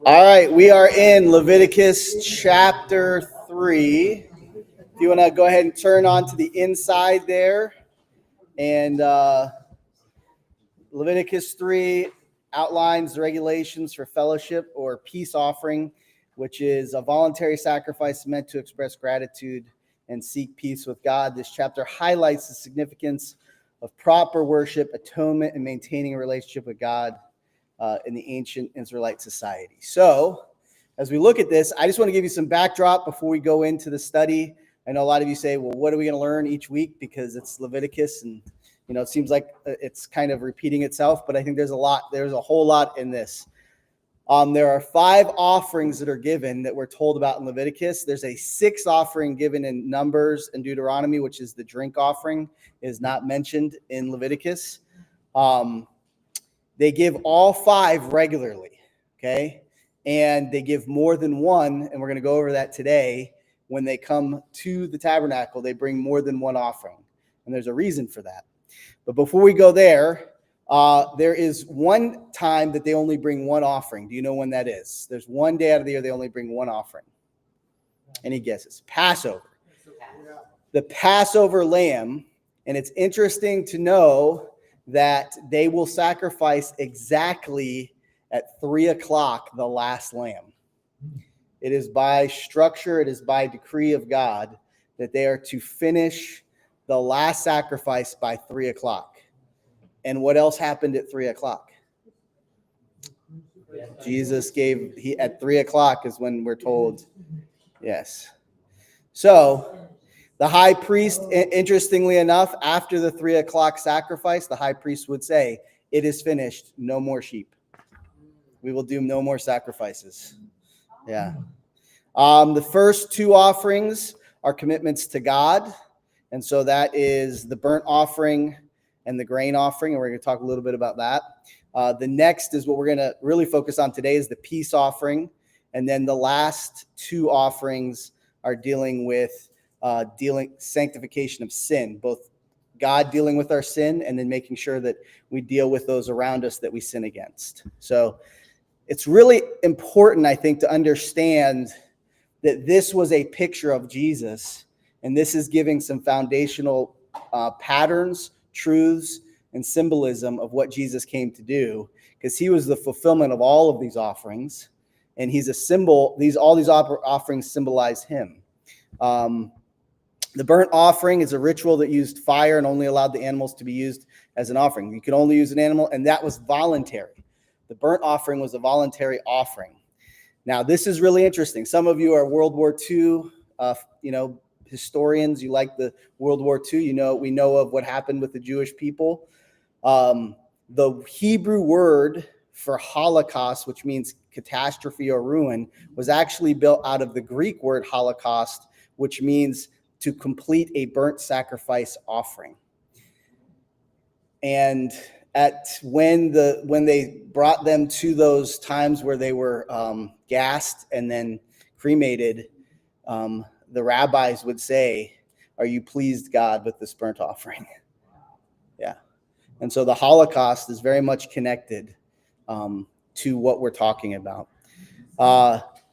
All right, we are in Leviticus chapter 3. If you want to go ahead and turn on to the inside there. And Leviticus 3 outlines the regulations for fellowship or peace offering, which is a voluntary sacrifice meant to express gratitude and seek peace with God. This chapter highlights the significance of proper worship, atonement, and maintaining a relationship with God in the ancient Israelite society. So, as we look at this, I just want to give you some backdrop before we go into the study. I know a lot of you say, well, what are we going to learn each week? Because it's Leviticus and, it seems like it's kind of repeating itself, but I think there's a whole lot in this. There are 5 offerings that are given that we're told about in Leviticus. There's a 6th offering given in Numbers and Deuteronomy, which is the drink offering, is not mentioned in Leviticus. They give all 5 regularly, okay? And they give more than one, and we're going to go over that today. When they come to the tabernacle, they bring more than one offering, and there's a reason for that. But before we go there, there is one time that they only bring one offering. Do you know when that is? There's one day out of the year they only bring one offering. Any guesses? Passover. The Passover lamb, and it's interesting to know that they will sacrifice exactly at 3 o'clock the last lamb. It is by structure, it is by decree of God that they are to finish the last sacrifice by 3 o'clock. And what else happened at 3 o'clock? Jesus at 3 o'clock is when we're told, yes. So the high priest, interestingly enough, after the 3 o'clock sacrifice, the high priest would say, it is finished, no more sheep. We will do no more sacrifices. Yeah. The first 2 offerings are commitments to God. And so that is the burnt offering and the grain offering. And we're going to talk a little bit about that. The next is what we're going to really focus on today is the peace offering. And then the last 2 offerings are dealing with sanctification of sin, both God dealing with our sin and then making sure that we deal with those around us that we sin against. So it's really important, I think, to understand that this was a picture of Jesus, and this is giving some foundational patterns, truths, and symbolism of what Jesus came to do, because he was the fulfillment of all of these offerings, and he's a symbol. All these offerings symbolize him. The burnt offering is a ritual that used fire and only allowed the animals to be used as an offering. You could only use an animal, and that was voluntary. The burnt offering was a voluntary offering. Now, this is really interesting. Some of you are World War II, historians. You like the World War II. We know of what happened with the Jewish people. The Hebrew word for Holocaust, which means catastrophe or ruin, was actually built out of the Greek word Holocaust, which means to complete a burnt sacrifice offering. And when they brought them to those times where they were gassed and then cremated, the rabbis would say, "Are you pleased, God, with this burnt offering?" Yeah. And so the Holocaust is very much connected to what we're talking about.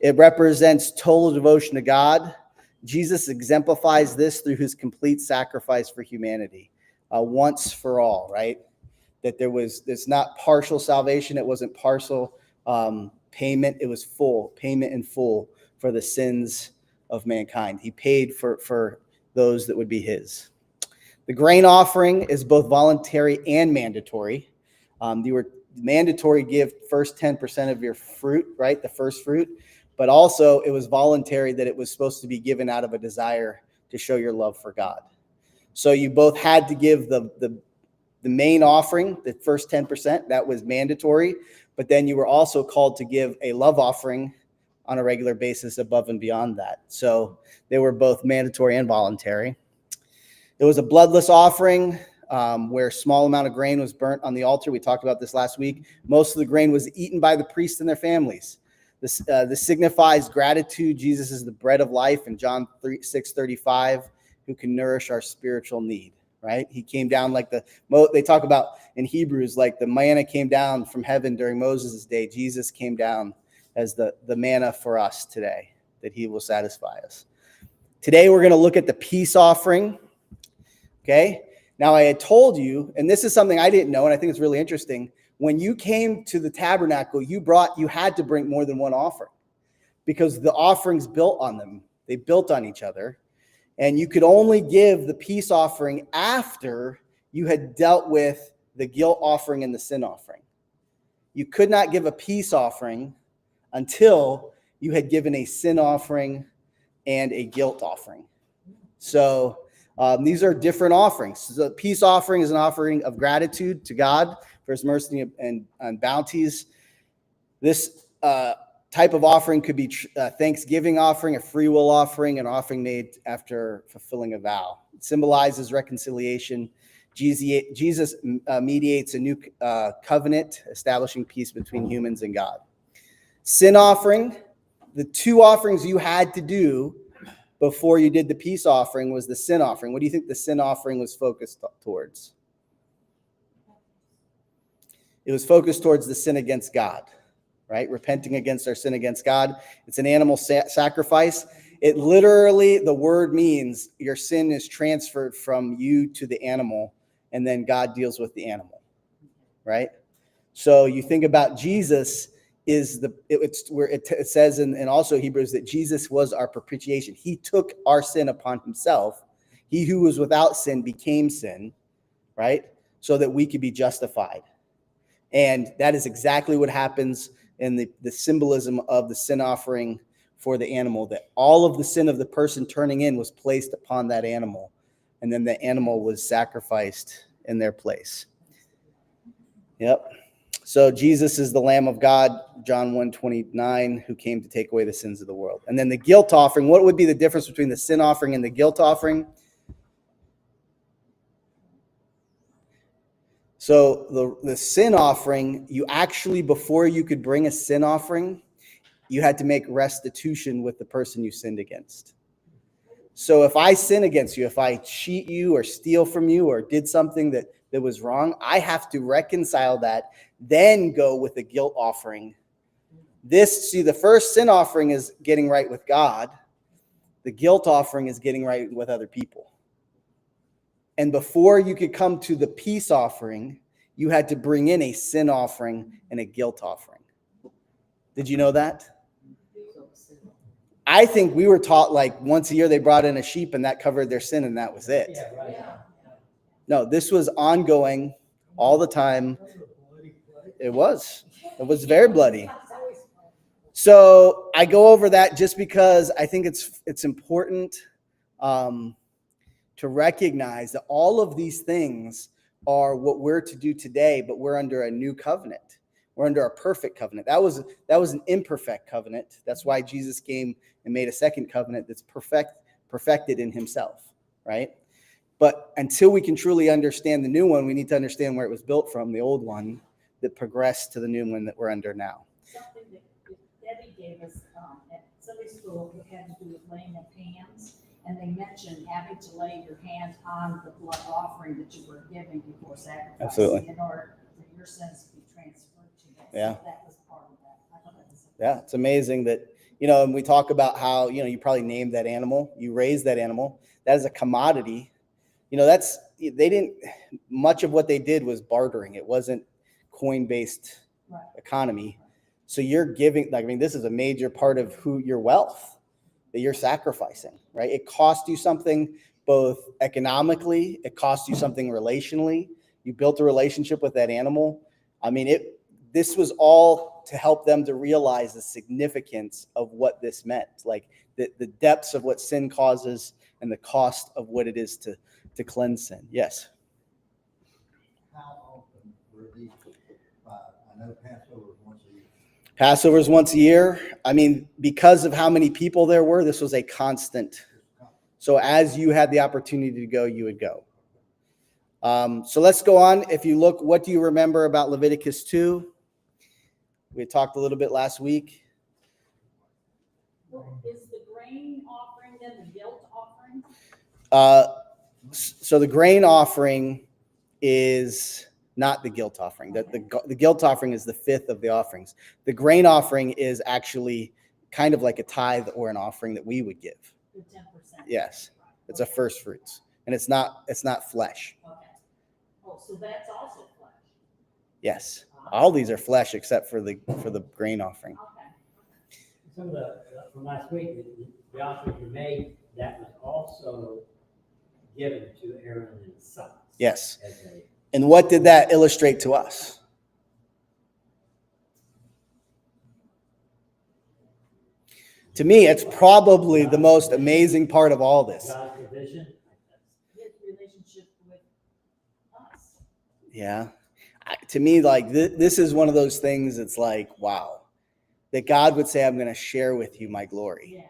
It represents total devotion to God. Jesus exemplifies this through his complete sacrifice for humanity, once for all, right? That it's not partial salvation. It wasn't partial payment. It was full payment in full for the sins of mankind. He paid for those that would be his. The grain offering is both voluntary and mandatory. You were mandatory give first 10% of your fruit, right? The first fruit. But also it was voluntary that it was supposed to be given out of a desire to show your love for God. So you both had to give the main offering, the first 10%, that was mandatory. But then you were also called to give a love offering on a regular basis above and beyond that. So they were both mandatory and voluntary. There was a bloodless offering where a small amount of grain was burnt on the altar. We talked about this last week. Most of the grain was eaten by the priests and their families. This signifies gratitude. Jesus is the bread of life in John 6:35, who can nourish our spiritual need, right? He came down like they talk about in Hebrews, like the manna came down from heaven during Moses' day. Jesus came down as the manna for us today, that he will satisfy us. Today we're going to look at the peace offering. Okay? Now I had told you, and this is something I didn't know, and I think it's really interesting. When you came to the tabernacle, you had to bring more than one offering because the offerings built on them. They built on each other. And you could only give the peace offering after you had dealt with the guilt offering and the sin offering. You could not give a peace offering until you had given a sin offering and a guilt offering. So these are different offerings. So the peace offering is an offering of gratitude to God for his mercy and bounties. This type of offering could be a thanksgiving offering, a free will offering, an offering made after fulfilling a vow. It symbolizes reconciliation. Jesus mediates a new covenant, establishing peace between humans and God. Sin offering, the two offerings you had to do before you did the peace offering was the sin offering. What do you think the sin offering was focused towards? It was focused towards the sin against God, right? Repenting against our sin against God. It's an animal sacrifice. It literally, the word means your sin is transferred from you to the animal, and then God deals with the animal, right? So you think about Jesus it says in also Hebrews that Jesus was our propitiation. He took our sin upon himself. He who was without sin became sin, right? So that we could be justified. And that is exactly what happens in the symbolism of the sin offering for the animal, that all of the sin of the person turning in was placed upon that animal, and then the animal was sacrificed in their place. Yep. So Jesus is the Lamb of God, John 1:29, who came to take away the sins of the world. And then the guilt offering, what would be the difference between the sin offering and the guilt offering? So the sin offering, you actually, before you could bring a sin offering, you had to make restitution with the person you sinned against. So if I sin against you, if I cheat you or steal from you or did something that was wrong, I have to reconcile that, then go with a guilt offering. The first sin offering is getting right with God. The guilt offering is getting right with other people. And before you could come to the peace offering, you had to bring in a sin offering and a guilt offering. Did you know that? I think we were taught like once a year they brought in a sheep and that covered their sin and that was it. Yeah, right. No, this was ongoing all the time. It was very bloody. So I go over that just because I think it's important to recognize that all of these things are what we're to do today, but we're under a new covenant. We're under a perfect covenant. That was an imperfect covenant. That's why Jesus came and made a second covenant that's perfected in himself, right? But until we can truly understand the new one, we need to understand where it was built from, the old one that progressed to the new one that we're under now. Something that Debbie gave us at Sunday school, it had to do with laying of hands. And they mentioned having to lay your hand on the blood offering that you were giving before sacrifice. Absolutely. In order for your sins to be transferred to that. Yeah. So that was part of that. I thought that was yeah, it's amazing that, and we talk about how, you probably named that animal, you raised that animal. That is a commodity. Much of what they did was bartering. It wasn't coin-based economy. So you're giving, this is a major part of your wealth that you're sacrificing, right? It cost you something both economically, it cost you something relationally. You built a relationship with that animal. This was all to help them to realize the significance of what this meant, like the depths of what sin causes and the cost of what it is to cleanse sin. Yes? How often were these? I know Passover was once a year. Passover is once a year. Because of how many people there were, this was a constant. So as you had the opportunity to go, you would go. So let's go on. If you look, what do you remember about Leviticus 2? We talked a little bit last week. Well, is the grain offering then the guilt offering? So the grain offering is not the guilt offering. The guilt offering is the fifth of the offerings. The grain offering is actually kind of like a tithe or an offering that we would give. The 10%. Yes, it's a first fruits, and it's not flesh. Okay. Oh, so that's also flesh. Yes, all these are flesh except for the grain offering. Okay. Some of from last week, the offering you made, that was also given to Aaron and his sons. Yes. And what did that illustrate to us? To me, it's probably the most amazing part of all this. God's provision. His relationship with us. Yeah. To me, like this is one of those things. It's like, wow, that God would say, I'm going to share with you my glory. Yeah.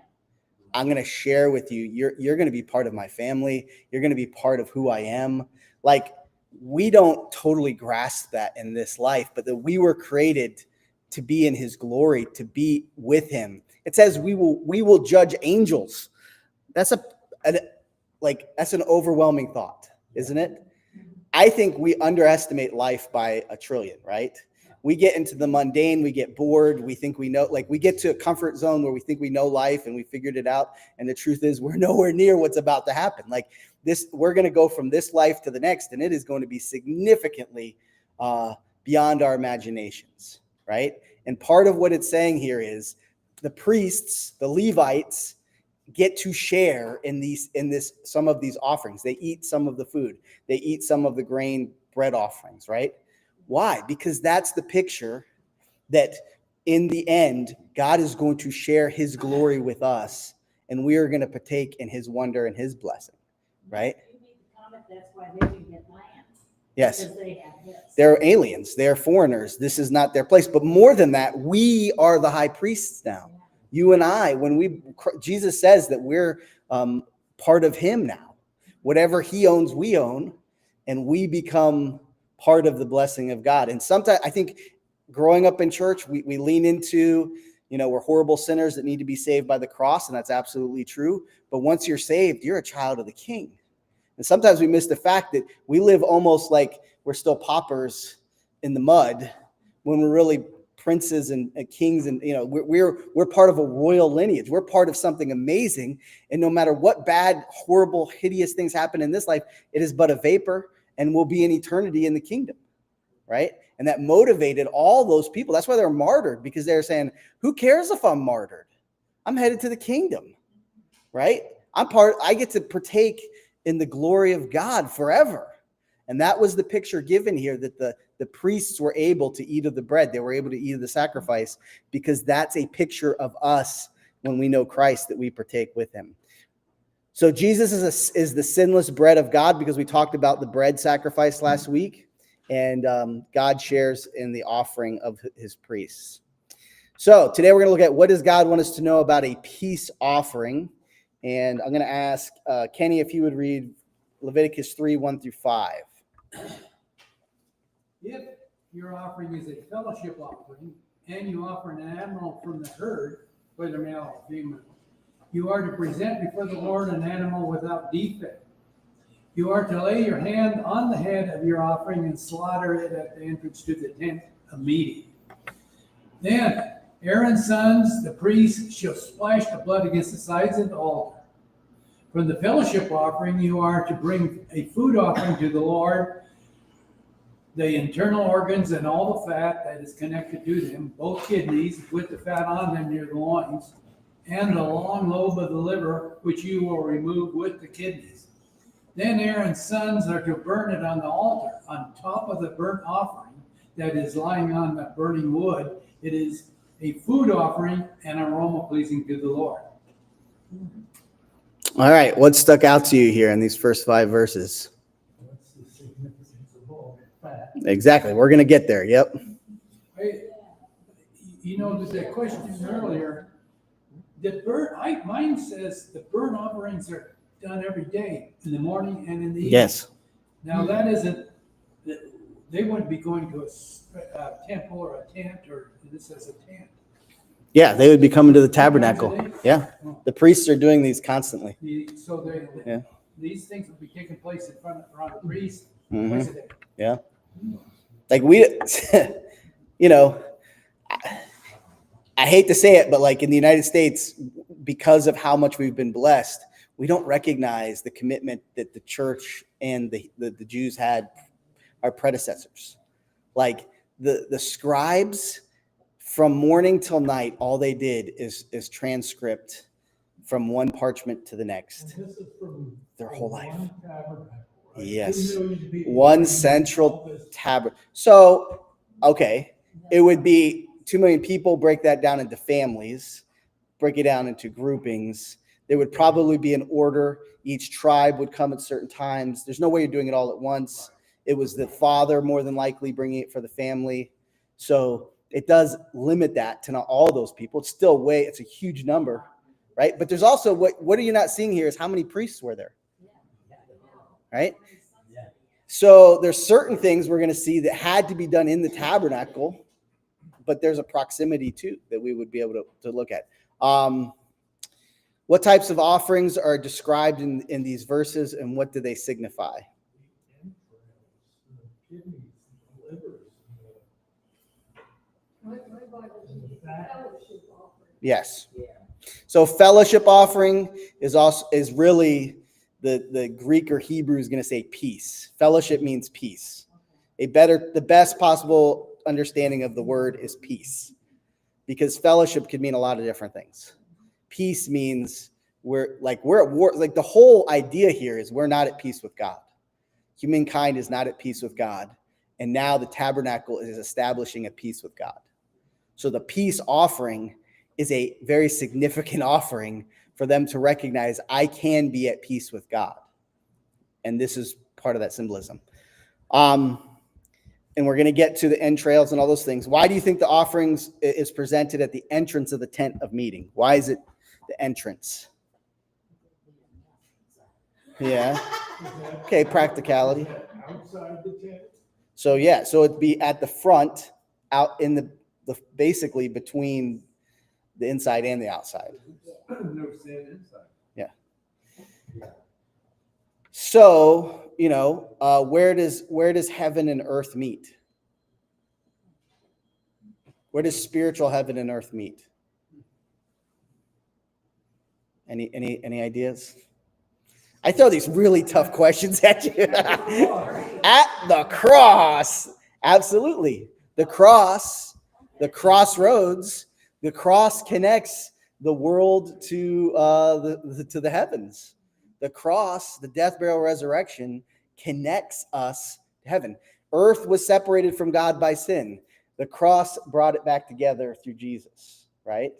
I'm going to share with you. You're going to be part of my family. You're going to be part of who I am. Like, we don't totally grasp that in this life, but that we were created to be in his glory, to be with him. It says we will judge angels. That's that's an overwhelming thought, isn't it? I think we underestimate life by a trillion, right? We get into the mundane, we get bored, we think we know, like we get to a comfort zone where we think we know life and we figured it out. And the truth is we're nowhere near what's about to happen. Like this, we're going to go from this life to the next, and it is going to be significantly beyond our imaginations, right? And part of what it's saying here is the priests, the Levites, get to share in some of these offerings. They eat some of the food. They eat some of the grain bread offerings, right? Why? Because that's the picture that in the end, God is going to share his glory with us, and we are going to partake in his wonder and his blessing, right? You made the comment that's why they can get land. Yes. Because they have this. They're aliens. They're foreigners. This is not their place. But more than that, we are the high priests now. You and I, Jesus says that we're part of him now. Whatever he owns, we own, and we become part of the blessing of God. And sometimes I think growing up in church, we lean into, we're horrible sinners that need to be saved by the cross, and that's absolutely true. But once you're saved, you're a child of the King. And sometimes we miss the fact that we live almost like we're still paupers in the mud when we're really princes and kings, and we're part of a royal lineage. We're part of something amazing, and no matter what bad, horrible, hideous things happen in this life, it is but a vapor, and will be in eternity in the kingdom, right? And that motivated all those people. That's why they're martyred, because they're saying, who cares if I'm martyred? I'm headed to the kingdom, right? I get to partake in the glory of God forever. And that was the picture given here, that the priests were able to eat of the bread. They were able to eat of the sacrifice, because that's a picture of us when we know Christ, that we partake with him. So Jesus is the sinless bread of God, because we talked about the bread sacrifice last week, and God shares in the offering of his priests. So today we're going to look at, what does God want us to know about a peace offering? And I'm going to ask Kenny if he would read Leviticus 3:1-5. If your offering is a fellowship offering, and you offer an animal from the herd, whether male or female, you are to present before the Lord an animal without defect. You are to lay your hand on the head of your offering and slaughter it at the entrance to the tent of meeting. Then Aaron's sons, the priests, shall splash the blood against the sides of the altar. From the fellowship offering, you are to bring a food offering to the Lord, the internal organs and all the fat that is connected to them, both kidneys with the fat on them near the loins, and the long lobe of the liver, which you will remove with the kidneys. Then Aaron's sons are to burn it on the altar, on top of the burnt offering that is lying on the burning wood. It is a food offering and aroma pleasing to the Lord. All right, what stuck out to you here in these first 5 verses? What's the significance of all that fat? Exactly, we're going to get there. Yep. The question earlier, mine says the burnt offerings are done every day, in the morning and in the evening. Yes. Now that isn't, they wouldn't be going to a temple or a tent, or this is a tent. Yeah, they would be coming to the tabernacle. Yeah, the priests are doing these constantly. These things will be taking place in front of the priest Mhm. twice a day. Yeah. Like we, you know, I hate to say it, but like in the United States, because of how much we've been blessed, we don't recognize the commitment that the church and the Jews had, our predecessors. Like the scribes, from morning till night, all they did is transcript from one parchment to the next. And this is from Their whole life. one tabernacle, right? Yes. 2 million people. One central tabernacle. So, okay, it would be 2 million people, break that down into families, break it down into groupings. There would probably be an order. Each tribe would come at certain times. There's no way you're doing it all at once. It was the father more than likely bringing it for the family. So it does limit that to not all those people. It's still it's a huge number, right? But there's also, what are you not seeing here is how many priests were there, right? Yeah. So there's certain things we're going to see that had to be done in the tabernacle, but there's a proximity too that we would be able to look at. What types of offerings are described in these verses, and what do they signify? Yes. So fellowship offering is really the Greek or Hebrew is going to say peace. Fellowship means peace. The best possible understanding of the word is peace, because fellowship could mean a lot of different things. Peace means we're at war. Like the whole idea here is we're not at peace with God. Humankind is not at peace with God. And now the tabernacle is establishing a peace with God. So the peace offering is a very significant offering for them to recognize I can be at peace with God. And this is part of that symbolism. And we're going to get to the entrails and all those things. Why do you think the offerings is presented at the entrance of the tent of meeting? Why is it the entrance? Yeah. Okay, practicality. Outside the tent. So yeah, so it'd be at the front, out in the basically between the inside and the outside. No sin inside. Yeah. So, where does heaven and earth meet? Where does spiritual heaven and earth meet? Any ideas? I throw these really tough questions at you. At the cross. Absolutely. The cross, the crossroads, the cross connects the world to the heavens. The cross, the death, burial, resurrection connects us to heaven. Earth was separated from God by sin. The cross brought it back together through Jesus, right?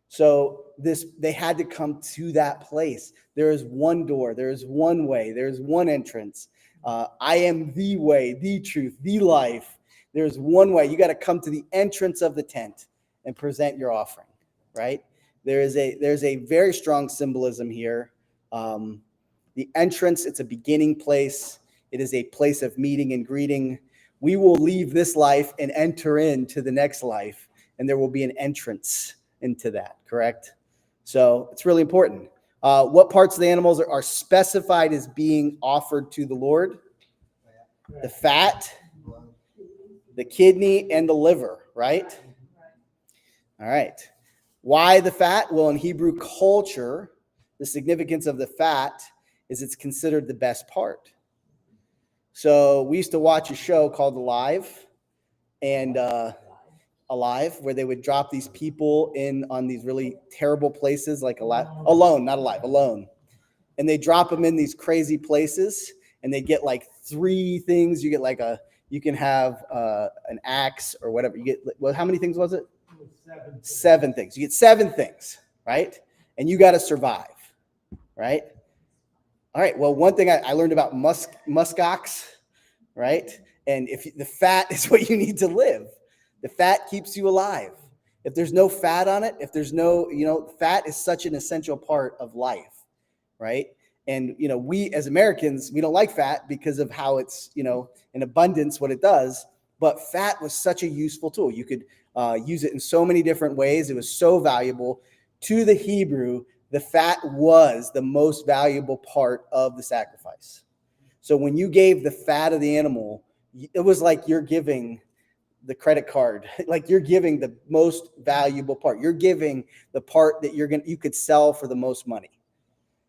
So they had to come to that place. There is one door. There is one way. There is one entrance. I am the way, the truth, the life. There's one way. You got to come to the entrance of the tent and present your offering, right? There's a very strong symbolism here. The entrance, it's a beginning place. It is a place of meeting and greeting. We will leave this life and enter into the next life, and there will be an entrance into that, correct? So it's really important. What parts of the animals are specified as being offered to the Lord? The fat, the kidney, and the liver, right? All right. Why the fat? Well, in Hebrew culture, the significance of the fat is it's considered the best part. So we used to watch a show called Alive, where they would drop these people in on these really terrible places, like alone. And they drop them in these crazy places, and they get like 3 things. You get you can have an axe or whatever. You get, well, how many things was it? 7 things. You get 7 things, right? And you got to survive, right? All right. Well, one thing I learned about muskox, right? And if the fat is what you need to live, the fat keeps you alive. If there's no fat on it, if there's no, fat is such an essential part of life, right? And, we as Americans, we don't like fat because of how it's, in abundance, what it does. But fat was such a useful tool. You could use it in so many different ways. It was so valuable. To the Hebrew, the fat was the most valuable part of the sacrifice. So when you gave the fat of the animal it was like you're giving the credit card, like you're giving the most valuable part. You're giving the part that you could sell for the most money.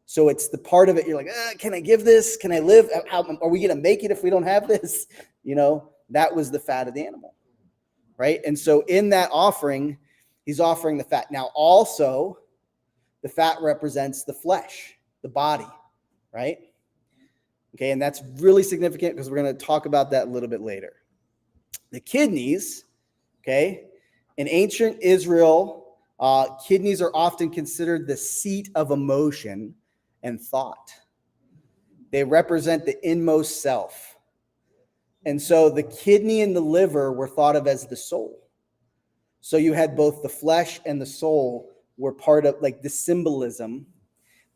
So it's the part of it you're like, can I give this? Can I live? How are we going to make it if we don't have this? That was the fat of the animal, right? And so in that offering, he's offering the fat. Now also, the fat represents the flesh, the body, right? Okay, and that's really significant because we're going to talk about that a little bit later. The kidneys, okay, in ancient Israel, kidneys are often considered the seat of emotion and thought. They represent the inmost self. And so the kidney and the liver were thought of as the soul. So you had both the flesh and the soul were part of like the symbolism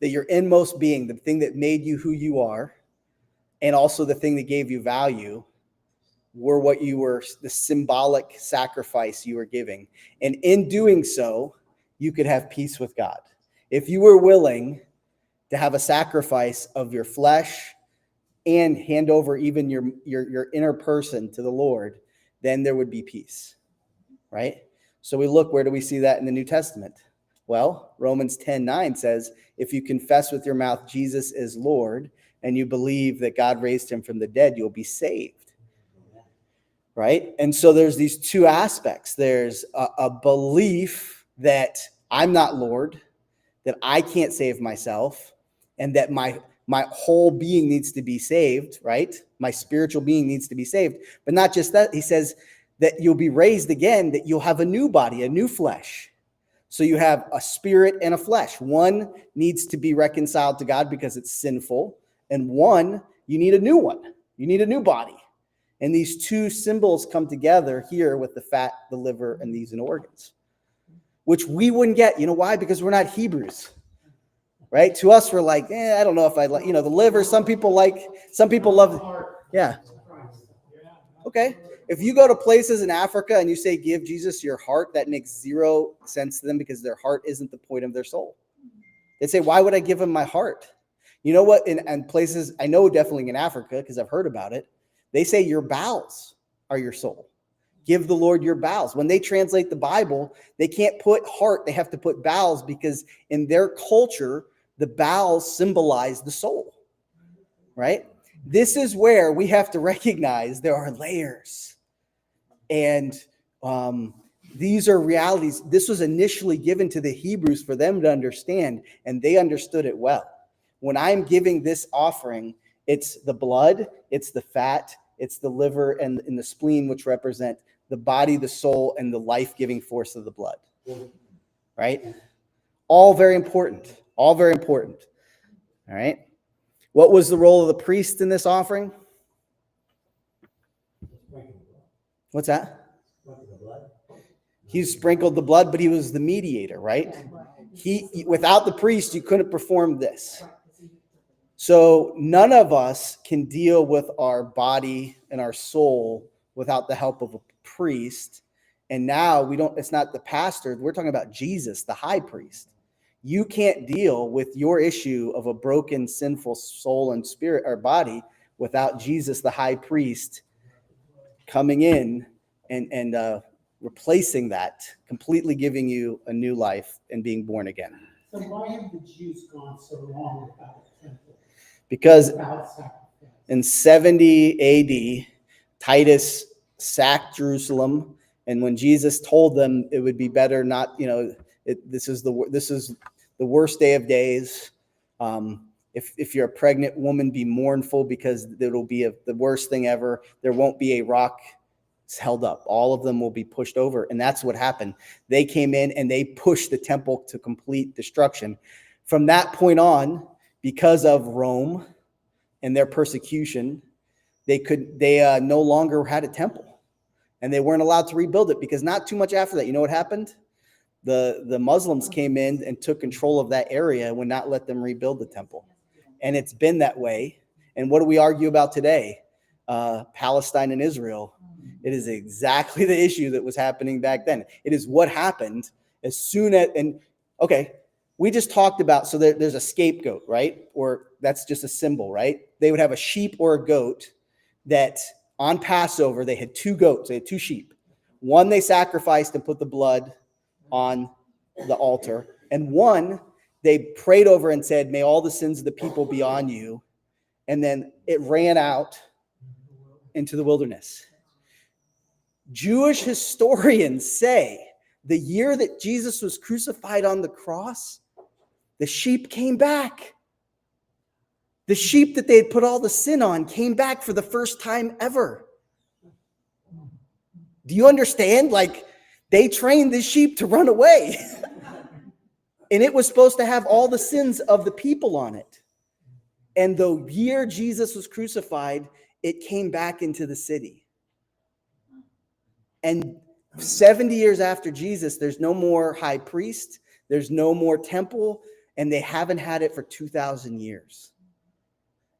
that your inmost being, the thing that made you who you are, and also the thing that gave you value, were what you were, the symbolic sacrifice you were giving. And in doing so, you could have peace with God. If you were willing to have a sacrifice of your flesh and hand over even your inner person to the Lord, then there would be peace, right? So we look, where do we see that in the New Testament? Well, Romans 10:9 says, if you confess with your mouth Jesus is Lord and you believe that God raised him from the dead, you'll be saved, right? And so there's these two aspects. There's a belief that I'm not Lord, that I can't save myself, and that my whole being needs to be saved, right? My spiritual being needs to be saved. But not just that, he says that you'll be raised again, that you'll have a new body, a new flesh. So you have a spirit and a flesh. One needs to be reconciled to God because it's sinful, and one, you need a new one. You need a new body. And these two symbols come together here with the fat, the liver, and these organs, which we wouldn't get. You know why? Because we're not Hebrews, right? To us, we're like, I don't know if I like, the liver. Some people love, yeah. Okay. If you go to places in Africa and you say, give Jesus your heart, that makes zero sense to them because their heart isn't the point of their soul. They say, why would I give him my heart? You know what? In places, I know definitely in Africa, because I've heard about it, they say your bowels are your soul. Give the Lord your bowels. When they translate the Bible, they can't put heart, they have to put bowels, because in their culture, the bowels symbolize the soul, right? This is where we have to recognize there are layers. And these are realities. This was initially given to the Hebrews for them to understand, and they understood it well. When I'm giving this offering, it's the blood, it's the fat, it's the liver and the spleen, which represent the body, the soul, and the life-giving force of the blood, right? All very important, all very important, all right? What was the role of the priest in this offering? What's that? He sprinkled the blood, but he was the mediator, right? Without the priest, you couldn't perform this. So none of us can deal with our body and our soul without the help of a priest. And now it's not the pastor. We're talking about Jesus, the high priest. You can't deal with your issue of a broken, sinful soul and spirit or body without Jesus, the high priest, coming in and replacing that, completely giving you a new life and being born again. So why have the Jews gone so long without a temple? Because in 70 AD, Titus sacked Jerusalem, and when Jesus told them it would be better not, this is the worst day of days. If you're a pregnant woman, be mournful, because it'll be the worst thing ever. There won't be a rock held up. All of them will be pushed over. And that's what happened. They came in and they pushed the temple to complete destruction. From that point on, because of Rome and their persecution, they no longer had a temple, and they weren't allowed to rebuild it, because not too much after that, you know what happened? The Muslims came in and took control of that area and would not let them rebuild the temple. And it's been that way. And what do we argue about today? Palestine and Israel. It is exactly the issue that was happening back then. It is what happened as soon as, we just talked about, so there's a scapegoat, right? Or that's just a symbol, right? They would have a sheep or a goat that on Passover, they had 2 goats, they had 2 sheep. One they sacrificed and put the blood on the altar, and one they prayed over and said, may all the sins of the people be on you. And then it ran out into the wilderness. Jewish historians say the year that Jesus was crucified on the cross, the sheep came back. The sheep that they had put all the sin on came back for the first time ever. Do you understand? Like, they trained this sheep to run away. And it was supposed to have all the sins of the people on it. And the year Jesus was crucified, it came back into the city. And 70 years after Jesus, there's no more high priest, there's no more temple, and they haven't had it for 2,000 years.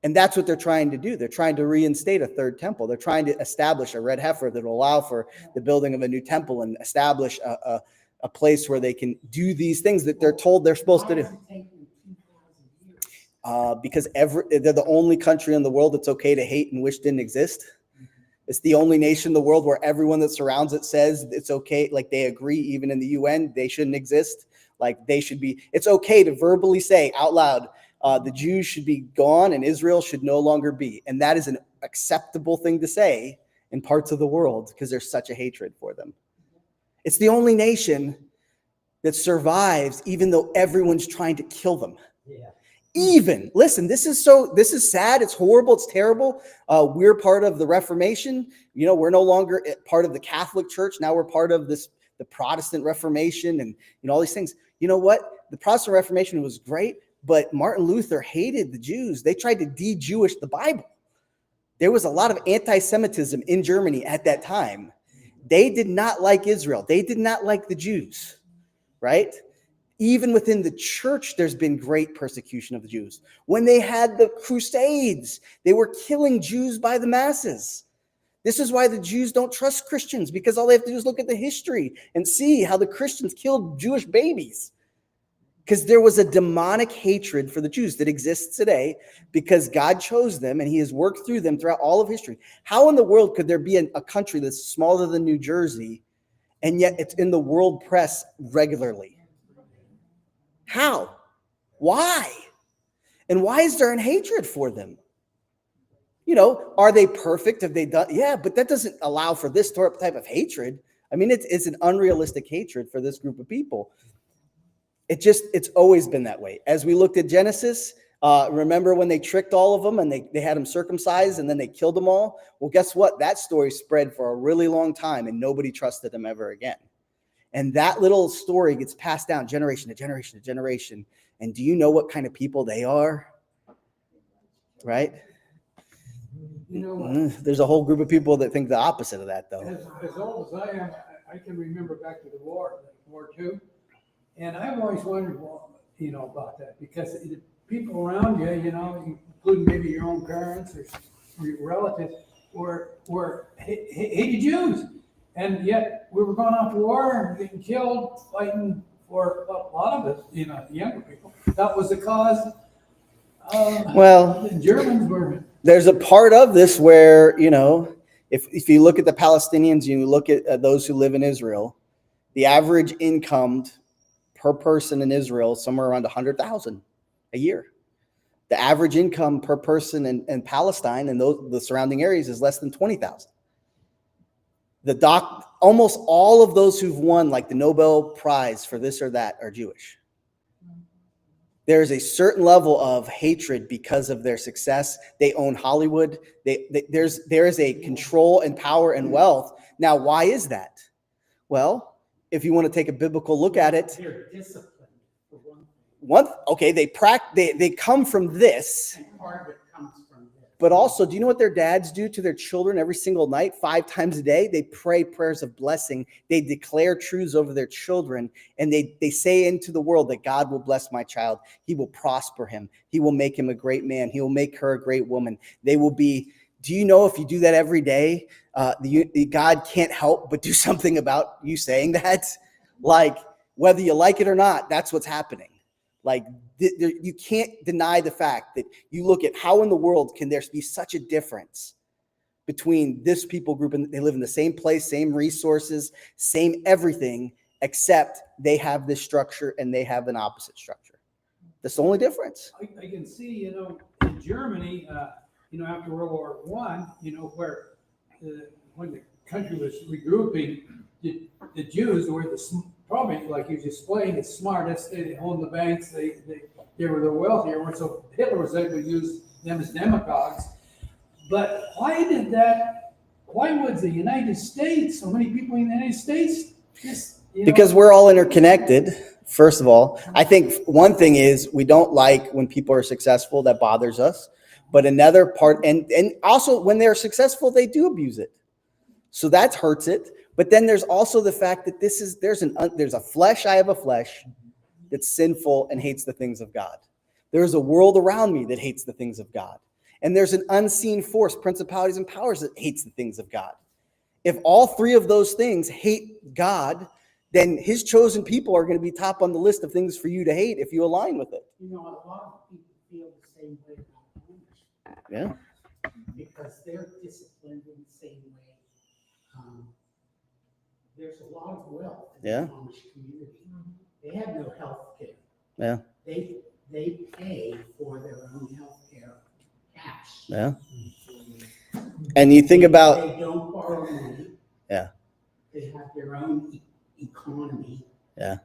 And that's what they're trying to do. They're trying to reinstate a third temple. They're trying to establish a red heifer that will allow for the building of a new temple and establish a place where they can do these things that they're told they're supposed to do. Because they're the only country in the world that's okay to hate and wish didn't exist. It's the only nation in the world where everyone that surrounds it says it's okay. Like, they agree, even in the UN, they shouldn't exist. Like, they should be, it's okay to verbally say out loud, the Jews should be gone and Israel should no longer be. And that is an acceptable thing to say in parts of the world because there's such a hatred for them. It's the only nation that survives even though everyone's trying to kill them. Yeah. Even, listen, this is sad. It's horrible. It's terrible. We're part of the Reformation. You know, we're no longer part of the Catholic Church. Now we're part of the Protestant Reformation and, you know, all these things. You know what? The Protestant Reformation was great, but Martin Luther hated the Jews. They tried to de-Jewish the Bible. There was a lot of anti-Semitism in Germany at that time. They did not like Israel. They did not like the Jews, right? Even within the church, there's been great persecution of the Jews. When they had the Crusades, they were killing Jews by the masses. This is why the Jews don't trust Christians, because all they have to do is look at the history and see how the Christians killed Jewish babies. Because there was a demonic hatred for the Jews that exists today because God chose them and he has worked through them throughout all of history. How in the world could there be a country that's smaller than New Jersey and yet it's in the world press regularly? How? Why? And why is there an hatred for them? You know, are they perfect? Have they done? Yeah, but that doesn't allow for this type of hatred. I mean, it's an unrealistic hatred for this group of people. It's always been that way. As we looked at Genesis, remember when they tricked all of them and they had them circumcised and then they killed them all? Well, guess what? That story spread for a really long time and nobody trusted them ever again. And that little story gets passed down generation to generation to generation. And do you know what kind of people they are? Right? You know what? There's a whole group of people that think the opposite of that, though. As old as I am, I can remember back to the War II. And I've always wondered, well, you know, about that because the people around you, you know, including maybe your own parents or your relatives, were hated Jews, and yet we were going off to war and getting killed, fighting for a lot of us, you know, younger people. That was the cause. Well, the Germans were. There's a part of this where, you know, if you look at the Palestinians, you look at those who live in Israel, the average income per person in Israel is somewhere around 100,000 a year. The average income per person in Palestine and the surrounding areas is less than 20,000. Almost all of those who've won like the Nobel Prize for this or that are Jewish. There is a certain level of hatred because of their success. They own Hollywood. There is a control and power and wealth. Now, why is that? Well, if you want to take a biblical look at it, They're disciplined for one thing. they come from this. And part of it comes from this. But also, do you know what their dads do to their children every single night, 5 times a day? They pray prayers of blessing. They declare truths over their children. And they say into the world that God will bless my child. He will prosper him. He will make him a great man. He will make her a great woman. They will be, do you know if you do that every day, God can't help but do something about you saying that? Like, whether you like it or not, that's what's happening. Like, you can't deny the fact that you look at how in the world can there be such a difference between this people group, and they live in the same place, same resources, same everything, except they have this structure and they have an opposite structure. That's the only difference. I can see, in Germany, after World War I, where when the country was regrouping, the Jews were probably, like you just explained, the smartest. They owned the banks. They were the wealthier ones. So Hitler was able to use them as demagogues. But why would the United States, so many people in the United States, Because we're all interconnected, first of all. I think one thing is we don't like when people are successful. That bothers us. But another part, and also when they're successful, they do abuse it. So that hurts it. But then there's also the fact that there's a flesh. I have a flesh that's sinful and hates the things of God. There's a world around me that hates the things of God. And there's an unseen force, principalities and powers, that hates the things of God. If all three of those things hate God, then his chosen people are going to be top on the list of things for you to hate if you align with it. A lot of people feel the same way about Amish. Yeah. Because they're disciplined in the same way. There's a lot of wealth in Yeah. the Amish community. They have no health care. Yeah. They pay for their own health care cash. Yeah. And you think about, They don't borrow money. Yeah. They have their own economy. yeah.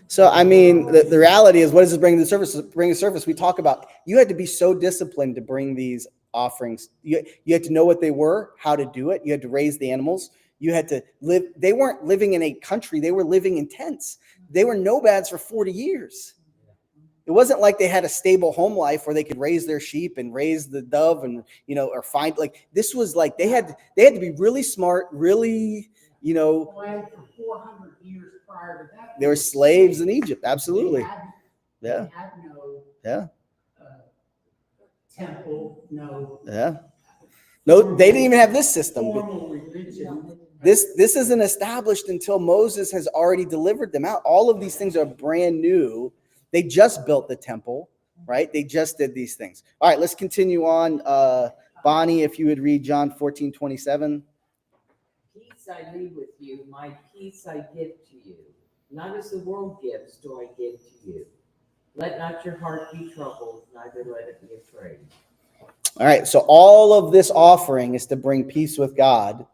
So, I mean, the reality is, what does this bring to the surface? Bring to the surface. We talk about, you had to be so disciplined to bring these offerings. You had to know what they were, how to do it. You had to raise the animals. You had to live. They weren't living in a country. They were living in tents. They were nomads for 40 years. It wasn't like they had a stable home life where they could raise their sheep and raise the dove and, or find, like, this was like, they had to be really smart, really, Well, and for 400 years prior to that, they were slaves in Egypt. Absolutely. They Yeah. had no Yeah. temple, no Yeah. No, they didn't even have this system. formal religion. This isn't established until Moses has already delivered them out. All of these things are brand new. They just built the temple, right? They just did these things. All right, let's continue on. Bonnie, if you would read John 14:27. Peace I leave with you, my peace I give to you. Not as the world gives, do I give to you. Let not your heart be troubled, neither let it be afraid. All right, so all of this offering is to bring peace with God.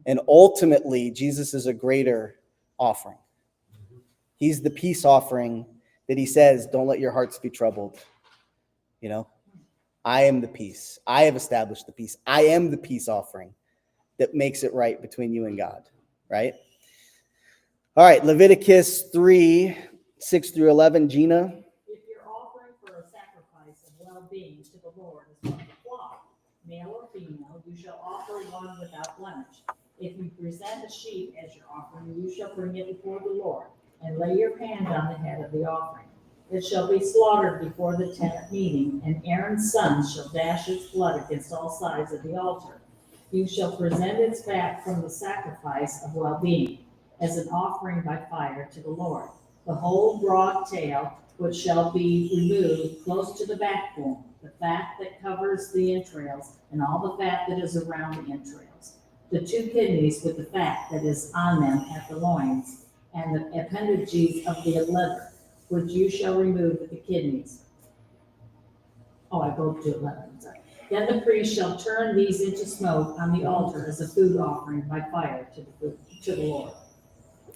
And ultimately, Jesus is a greater offering. He's the peace offering that he says, don't let your hearts be troubled. I am the peace. I have established the peace. I am the peace offering that makes it right between you and God, right? All right, Leviticus 3:6-11, Gina. If you're offering for a sacrifice of well-being to the Lord as one of the flock, male or female, you shall offer one without blemish. If you present a sheep as your offering, you shall bring it before the Lord, and lay your hand on the head of the offering. It shall be slaughtered before the tent of meeting, and Aaron's sons shall dash its blood against all sides of the altar. You shall present its fat from the sacrifice of well-being, as an offering by fire to the Lord. The whole broad tail, which shall be removed close to the backbone, the fat that covers the entrails, and all the fat that is around the entrails. The 2 kidneys with the fat that is on them at the loins, and the appendages of the liver, which you shall remove with the kidneys. I go to 11, sorry. Then the priest shall turn these into smoke on the altar as a food offering by fire to the Lord.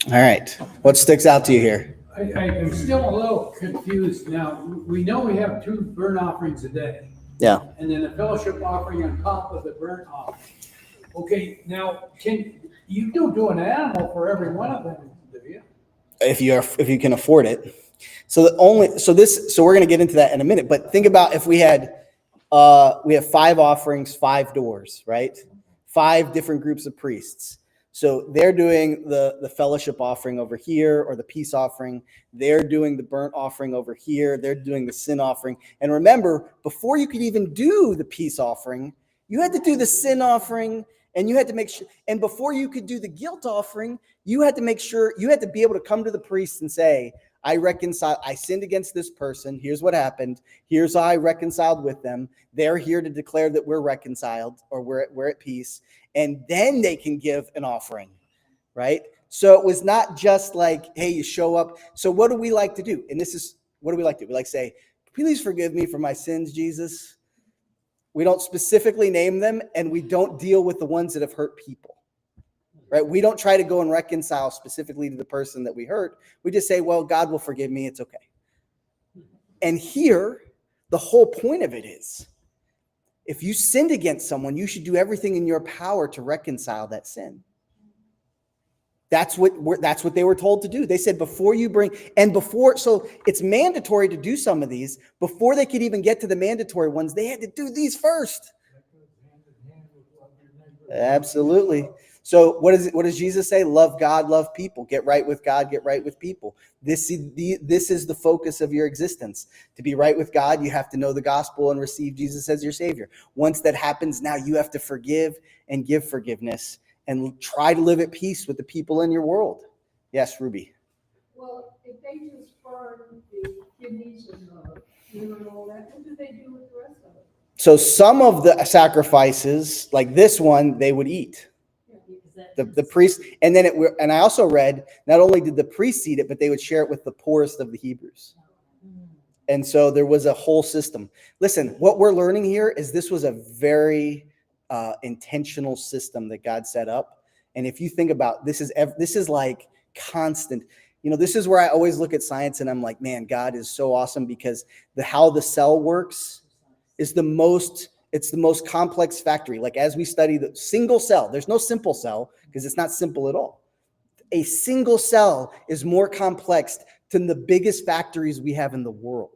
All right, what sticks out to you here? I'm still a little confused now. We know we have 2 burnt offerings a day. Yeah. And then a fellowship offering on top of the burnt offering. Okay, now, you don't do an animal for every one of them, do you? If you can afford it. So we're going to get into that in a minute, but think about if we have 5 offerings, 5 doors, right? 5 different groups of priests. So they're doing the fellowship offering over here, or the peace offering. They're doing the burnt offering over here. They're doing the sin offering. And remember, before you could even do the peace offering, you had to do the sin offering, and you had to make sure, and before you could do the guilt offering, you had to make sure, you had to be able to come to the priest and say, I sinned against this person. Here's what happened. Here's how I reconciled with them. They're here to declare that we're reconciled or we're at peace. And then they can give an offering, right? So it was not just like, hey, you show up. So what do we like to do? And this is, what do we like to do? We like to say, please forgive me for my sins, Jesus. We don't specifically name them, and we don't deal with the ones that have hurt people, right? We don't try to go and reconcile specifically to the person that we hurt. We just say, well, God will forgive me. It's okay. And here, the whole point of it is, if you sinned against someone, you should do everything in your power to reconcile that sin. That's what they were told to do. They said so it's mandatory to do some of these. Before they could even get to the mandatory ones, they had to do these first. Absolutely. So what does Jesus say? Love God, love people. Get right with God, get right with people. This is the focus of your existence. To be right with God, you have to know the gospel and receive Jesus as your Savior. Once that happens, now you have to forgive and give forgiveness and try to live at peace with the people in your world. Yes, Ruby. Well, if they just burn the kidneys and the liver and all that, what do they do with the rest of it? So some of the sacrifices, like this one, they would eat. The priest, and then and I also read, not only did the priests eat it, but they would share it with the poorest of the Hebrews. And so there was a whole system. Listen, what we're learning here is this was a very intentional system that God set up. And if you think about this is like constant. This is where I always look at science and I'm like, man, God is so awesome, because how the cell works is the most complex factory. Like as we study the single cell, there's no simple cell because it's not simple at all. A single cell is more complex than the biggest factories we have in the world.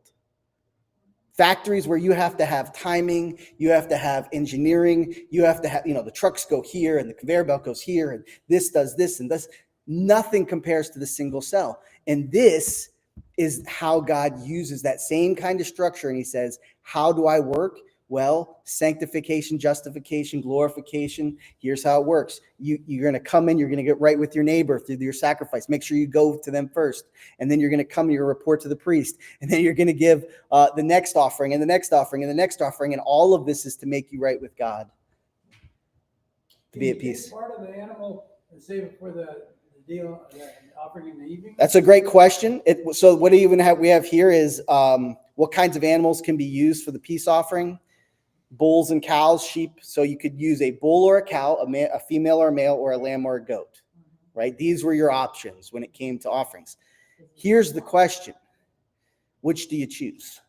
Factories where you have to have timing, you have to have engineering, you have to have, the trucks go here and the conveyor belt goes here and this does this and this. Nothing compares to the single cell. And this is how God uses that same kind of structure. And he says, how do I work? Well, sanctification, justification, glorification. Here's how it works. You're going to come in, you're going to get right with your neighbor through your sacrifice. Make sure you go to them first. And then you're going to come, you're going to report to the priest. And then you're going to give the next offering and the next offering and the next offering. And all of this is to make you right with God. To be at peace. Part of the animal and save it for the deal, the offering in the evening? That's a great question. So what do you even have? We have here is what kinds of animals can be used for the peace offering? Bulls and cows, sheep. So you could use a bull or a cow, a female or a male, or a lamb or a goat, right? These were your options when it came to offerings. Here's the question. Which do you choose?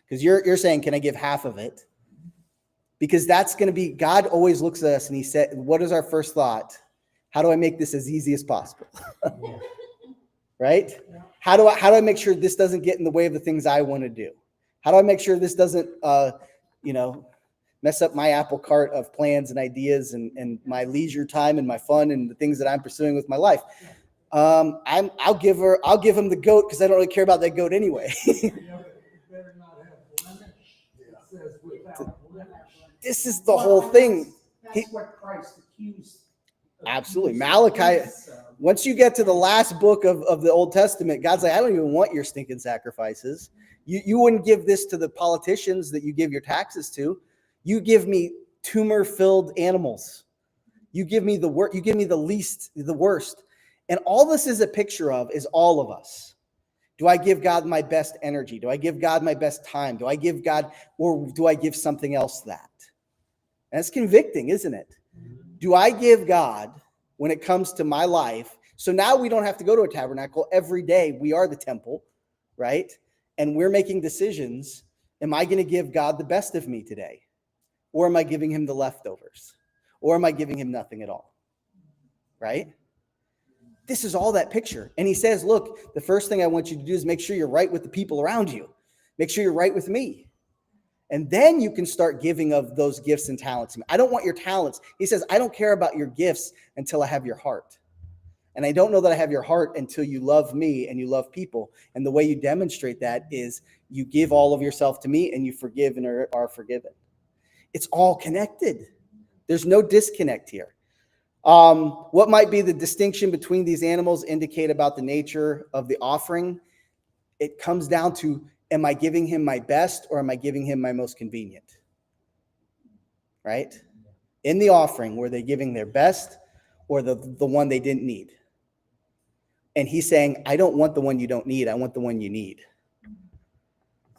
Because you're saying, can I give half of it? Because that's going to be, God always looks at us and he said, what is our first thought? How do I make this as easy as possible? Right? How do I make sure this doesn't get in the way of the things I want to do? How do I make sure this doesn't, mess up my apple cart of plans and ideas and my leisure time and my fun and the things that I'm pursuing with my life? I'll give him the goat because I don't really care about that goat anyway. This is the whole thing. That's what Christ accused. Absolutely. Malachi, once you get to the last book of the Old Testament, God's like, I don't even want your stinking sacrifices. You wouldn't give this to the politicians that you give your taxes to. You give me tumor-filled animals. You give me the worst. You give me the worst. And all this is a picture of is all of us. Do I give God my best energy? Do I give God my best time? Do I give God, or do I give something else that? And it's convicting, isn't it? Do I give God, when it comes to my life, so now we don't have to go to a tabernacle every day. We are the temple, right? And we're making decisions. Am I going to give God the best of me today? Or am I giving him the leftovers? Or am I giving him nothing at all? Right? This is all that picture. And he says, look, the first thing I want you to do is make sure you're right with the people around you. Make sure you're right with me. And then you can start giving of those gifts and talents. I don't want your talents. He says, I don't care about your gifts until I have your heart. And I don't know that I have your heart until you love me and you love people. And the way you demonstrate that is you give all of yourself to me and you forgive and are forgiven. It's all connected. There's no disconnect here. What might be the distinction between these animals indicate about the nature of the offering? It comes down to, am I giving him my best or am I giving him my most convenient? Right? In the offering, were they giving their best or the one they didn't need? And he's saying, I don't want the one you don't need. I want the one you need.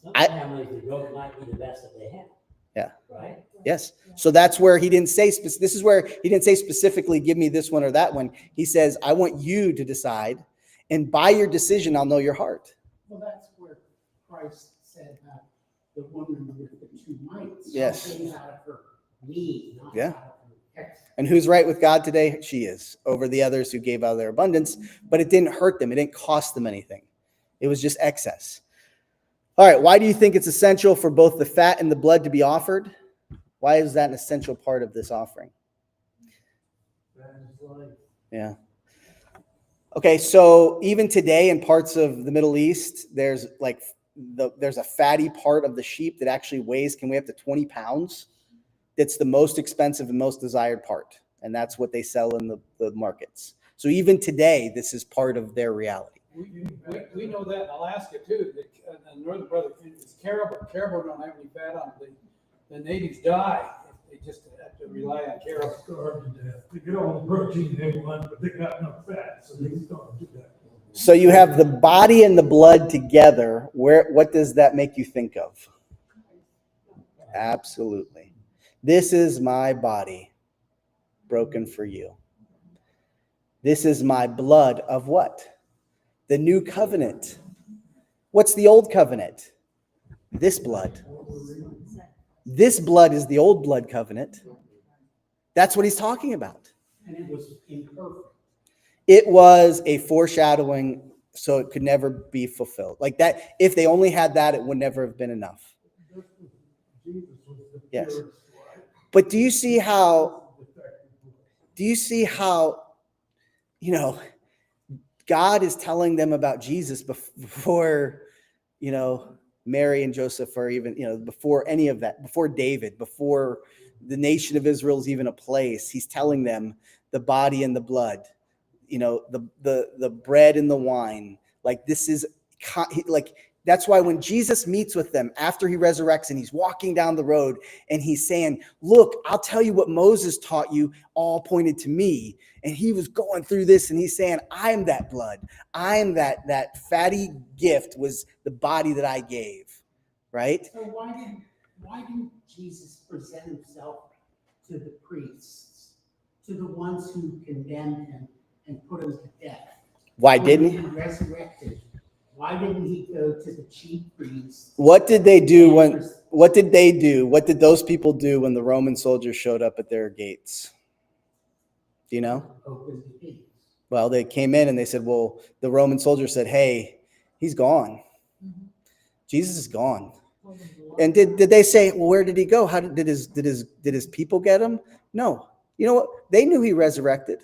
Some families, the goat might be the best that they have. Yeah. Right? Yes. So that's where he didn't say, this is where he didn't say specifically, give me this one or that one. He says, I want you to decide. And by your decision, I'll know your heart. Well, that's where Christ said that the woman with the 2 mites. Yes. Something out of her need, not Yeah. out of her excess. And who's right with God today? She is, over the others who gave out of their abundance, but it didn't hurt them. It didn't cost them anything. It was just excess. All right. Why do you think it's essential for both the fat and the blood to be offered? Why is that an essential part of this offering? Yeah. Okay. So even today in parts of the Middle East, there's a fatty part of the sheep that actually weighs, can weigh up to 20 pounds. That's the most expensive and most desired part. And that's what they sell in the markets. So even today, this is part of their reality. We know that in Alaska too, the northern part of it's caribou. Caribou don't have any fat on them. The natives die. They just have to rely on caribou. Starved to death. They get all the protein they want, but they got no fat, so they starve to death. So you have the body and the blood together. What does that make you think of? Absolutely. This is my body broken for you. This is my blood of what? The new covenant. What's the old covenant? This blood. This blood is the old blood covenant. That's what he's talking about. And it was imperfect. It was a foreshadowing, so it could never be fulfilled. Like that, if they only had that, it would never have been enough. Yes. But do you see how, God is telling them about Jesus before, Mary and Joseph, or even, before any of that, before David, before the nation of Israel is even a place. He's telling them the body and the blood, the bread and the wine. Like this is that's why when Jesus meets with them after he resurrects and he's walking down the road and he's saying, look, I'll tell you what Moses taught you, all pointed to me. And he was going through this and he's saying, I'm that blood. I'm that fatty gift was the body that I gave. Right? So why didn't Jesus present himself to the priests, to the ones who condemned him and put him to death? Why didn't he? When he resurrected, why didn't he go to the chief priests? What did they do what did they do? What did those people do when the Roman soldiers showed up at their gates? Do you know? Open the gates. Well, they came in and they said, well, the Roman soldier said, hey, he's gone. Jesus is gone. And did they say, well, where did he go? How did his people get him? No. You know what? They knew he resurrected.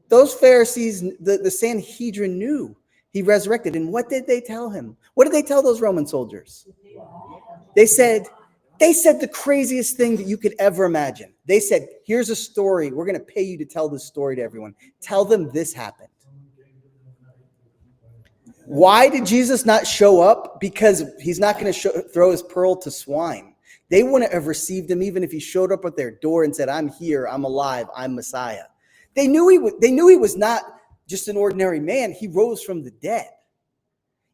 Those Pharisees, the Sanhedrin knew he resurrected. And what did they tell him? What did they tell those Roman soldiers? They said the craziest thing that you could ever imagine. They said, here's a story. We're going to pay you to tell this story to everyone. Tell them this happened. Why did Jesus not show up? Because he's not going to throw his pearl to swine. They wouldn't have received him even if he showed up at their door and said, I'm here, I'm alive, I'm Messiah. They knew he was not just an ordinary man. He rose from the dead.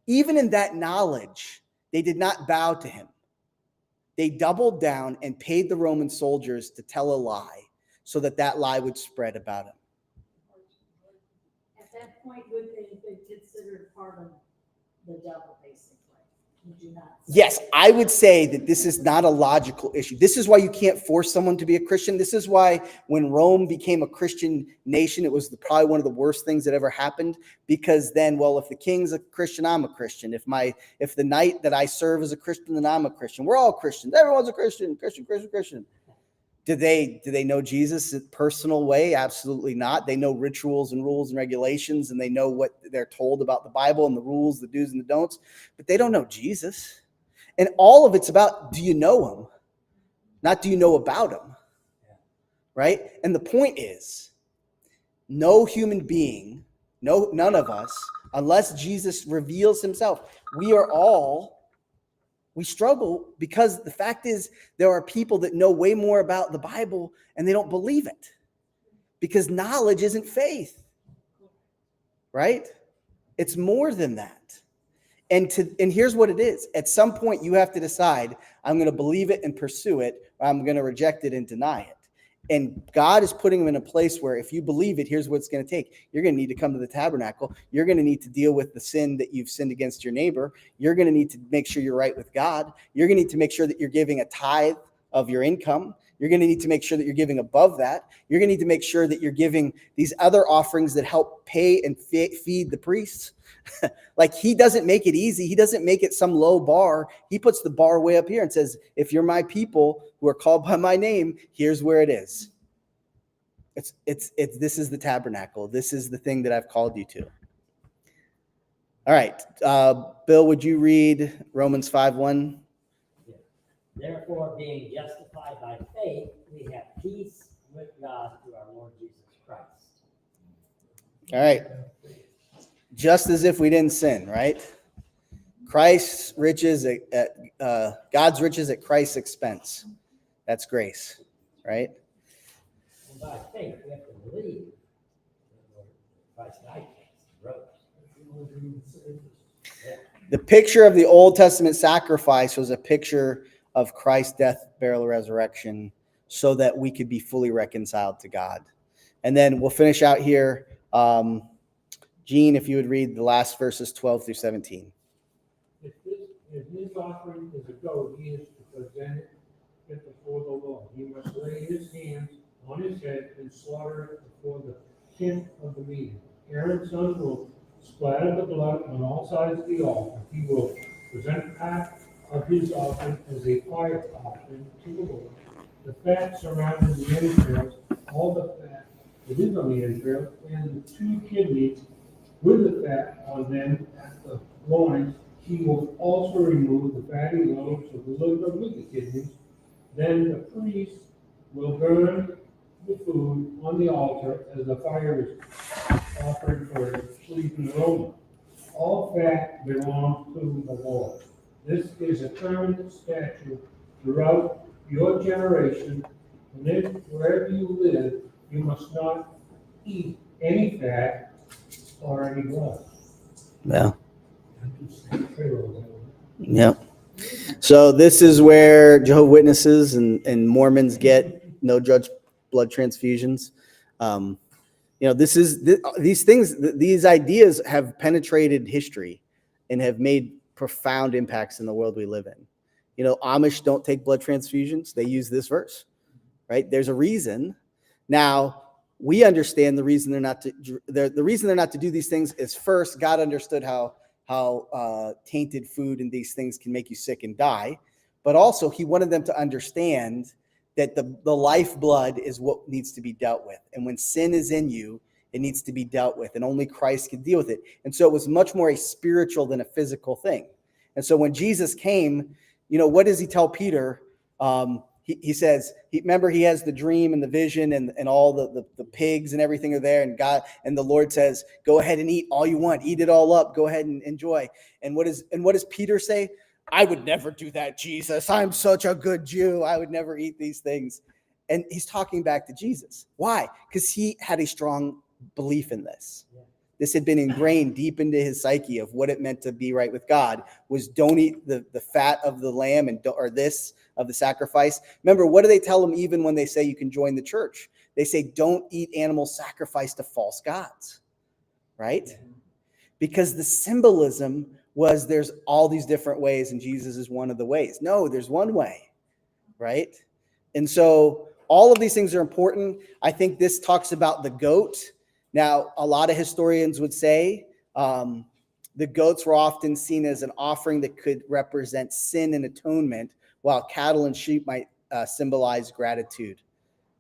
Even in that knowledge, they did not bow to him. They doubled down and paid the Roman soldiers to tell a lie so that lie would spread about him. At that point, would they have been considered part of the devil, basically? Would you not? Yes, I would say that this is not a logical issue. This is why you can't force someone to be a Christian. This is why when Rome became a Christian nation, it was probably one of the worst things that ever happened, because then, well, if the king's a Christian, I'm a Christian. If the knight that I serve is a Christian, then I'm a Christian. We're all Christians. Everyone's a Christian. Christian. Do they know Jesus in a personal way? Absolutely not. They know rituals and rules and regulations, and they know what they're told about the Bible and the rules, the do's and the don'ts, but they don't know Jesus. And all of it's about, do you know him? Not do you know about him? right? And the point is, no human being, none of us, unless Jesus reveals himself, we struggle, because the fact is there are people that know way more about the Bible and they don't believe it, because knowledge isn't faith, right? It's more than that. And here's what it is. At some point, you have to decide, I'm going to believe it and pursue it, or I'm going to reject it and deny it. And God is putting them in a place where if you believe it, here's what it's going to take. You're going to need to come to the tabernacle. You're going to need to deal with the sin that you've sinned against your neighbor. You're going to need to make sure you're right with God. You're going to need to make sure that you're giving a tithe of your income. You're going to need to make sure that you're giving above that. You're going to need to make sure that you're giving these other offerings that help pay and feed the priests. Like, he doesn't make it easy. He doesn't make it some low bar. He puts the bar way up here and says, if you're my people who are called by my name, here's where it is. This is the tabernacle. This is the thing that I've called you to. All right. Bill, would you read Romans 5:1? Therefore, being justified by faith, we have peace with God through our Lord Jesus Christ. All right. Just as if we didn't sin, right? Christ's riches God's riches at Christ's expense. That's grace, right? And by faith, we have to believe that Christ died for us, rose. The picture of the Old Testament sacrifice was a picture of Christ's death, burial, resurrection, so that we could be fully reconciled to God. And then we'll finish out here. Gene, if you would read the last verses 12 through 17. If his offering is a goat, he is to present it before the Lord. He must lay his hands on his head and slaughter it before the tent of the meeting. Aaron's son will splatter the blood on all sides of the altar. He will present part of his offering as a fire offering to the Lord. The fat surrounding the entrails, all the fat that is on the entrails, and the 2 kidneys with the fat on them at the loins, he will also remove the fatty lobes of the liver with the kidneys. Then the priest will burn the food on the altar as the fire is offered for a sweet aroma. All fat belongs to the Lord. This is a permanent statute throughout your generation, and then wherever you live, you must not eat any fat or any blood. Yeah. Yep. So this is where Jehovah's Witnesses and Mormons get no judge blood transfusions. These things, these ideas have penetrated history and have made profound impacts in the world we live in. Amish don't take blood transfusions. They use this verse, right? There's a reason. Now, we understand the reason they're not to do these things is, first, God understood how tainted food and these things can make you sick and die, but also he wanted them to understand that the lifeblood is what needs to be dealt with, and when sin is in you, it needs to be dealt with, and only Christ can deal with it. And so it was much more a spiritual than a physical thing. And so when Jesus came, what does he tell Peter? He says, remember, he has the dream and the vision and all the pigs and everything are there. And God and the Lord says, go ahead and eat all you want. Eat it all up. Go ahead and enjoy. And what does Peter say? I would never do that, Jesus. I'm such a good Jew. I would never eat these things. And he's talking back to Jesus. Why? Because he had a strong belief in this. This had been ingrained deep into his psyche of what it meant to be right with God, was don't eat the fat of the lamb or this of the sacrifice. Remember, what do they tell them even when they say you can join the church? They say, don't eat animals sacrificed to false gods, right? Because the symbolism was there's all these different ways and Jesus is one of the ways. No, there's one way, right? And so all of these things are important. I think this talks about the goat. Now, a lot of historians would say the goats were often seen as an offering that could represent sin and atonement, while cattle and sheep might symbolize gratitude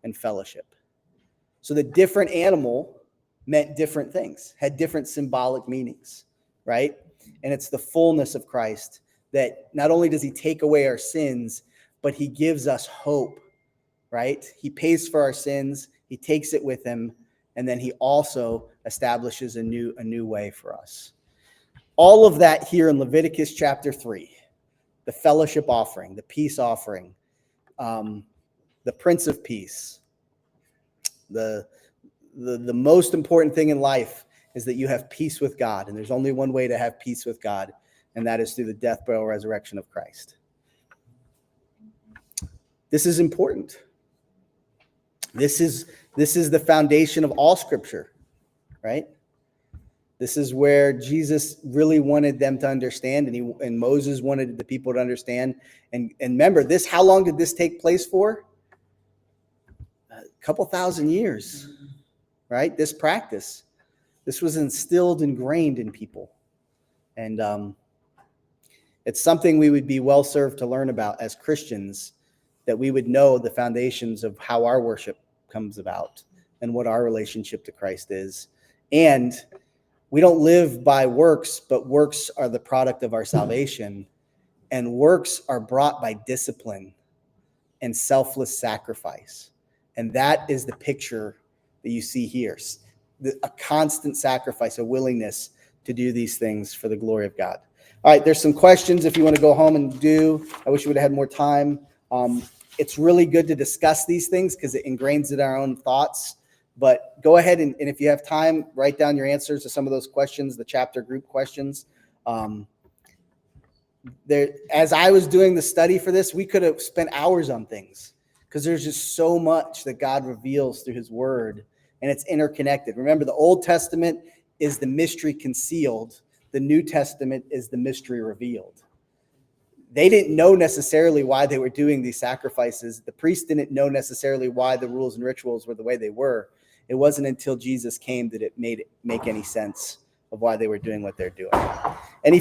and fellowship. So the different animal meant different things, had different symbolic meanings, right? And it's the fullness of Christ that not only does he take away our sins, but he gives us hope right? He pays for our sins. He takes it with him. And then he also establishes a new way for us. All of that here in Leviticus chapter 3, the fellowship offering, the peace offering, the Prince of Peace. The most important thing in life is that you have peace with God. And there's only one way to have peace with God, and that is through the death, burial, resurrection of Christ. This is important. This is the foundation of all Scripture, right? This is where Jesus really wanted them to understand, and Moses wanted the people to understand. And remember, how long did this take place for? A couple thousand years, right? This practice. This was ingrained in people. And it's something we would be well served to learn about as Christians, that we would know the foundations of how our worship comes about and what our relationship to Christ is. And we don't live by works, but works are the product of our salvation. And works are brought by discipline and selfless sacrifice. And that is the picture that you see here. A constant sacrifice, a willingness to do these things for the glory of God. All right, there's some questions if you want to go home and do. I wish we would have had more time. It's really good to discuss these things because it ingrains in our own thoughts. But go ahead and if you have time, write down your answers to some of those questions, the chapter group questions. As I was doing the study for this, we could have spent hours on things because there's just so much that God reveals through his word, and it's interconnected. Remember, the Old Testament is the mystery concealed. The New Testament is the mystery revealed. They didn't know necessarily why they were doing these sacrifices. The priests didn't know necessarily why the rules and rituals were the way they were. It wasn't until Jesus came that it made it make any sense of why they were doing what they're doing. Any